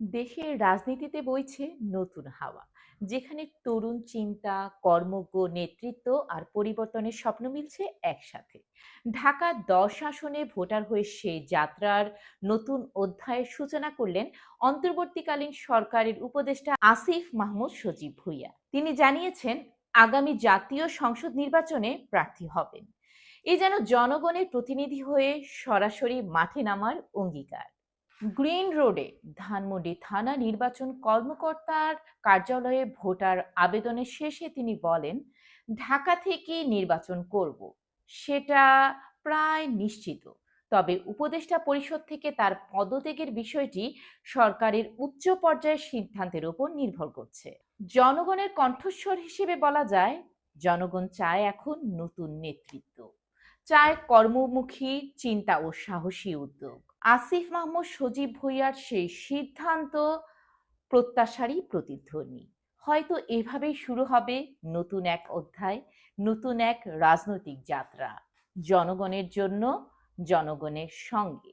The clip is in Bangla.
দেশের রাজনীতিতে বইছে নতুন হাওয়া, যেখানে তরুণ চিন্তা, কর্মজ্ঞ নেতৃত্ব আর পরিবর্তনের স্বপ্ন মিলছে একসাথে। ঢাকা 10 আসনে ভোটার হয়ে সেই যাত্রার নতুন অধ্যায়ের সূচনা করলেন অন্তর্বর্তীকালীন সরকারের উপদেষ্টা আসিফ মাহমুদ সজীব ভুঁইয়া। তিনি জানিয়েছেন, আগামী জাতীয় সংসদ নির্বাচনে প্রার্থী হবেন। এ যেন জনগণের প্রতিনিধি হয়ে সরাসরি মাঠে নামার অঙ্গীকার। গ্রিন রোডে ধানমন্ডি থানা নির্বাচন কর্মকর্তার কার্যালয়ে ভোটার আবেদনের শেষে তিনি বলেন, ঢাকা থেকে নির্বাচন করব, সেটা প্রায় নিশ্চিত। তবে উপদেষ্টা পরিষদ থেকে তার পদত্যাগের বিষয়টি সরকারের উচ্চ পর্যায়ের সিদ্ধান্তের উপর নির্ভর করছে। জনগণের কণ্ঠস্বর হিসেবে বলা যায়, জনগণ চায় এখন নতুন নেতৃত্ব, চায় কর্মমুখী চিন্তা ও সাহসী উদ্যোগ। আসিফ মাহমুদ সজীব ভুঁইয়ার সেই সিদ্ধান্ত প্রত্যাশারই প্রতিধ্বনি। হয়তো এভাবেই শুরু হবে নতুন এক অধ্যায়, নতুন এক রাজনৈতিক যাত্রা, জনগণের জন্য, জনগণের সঙ্গে।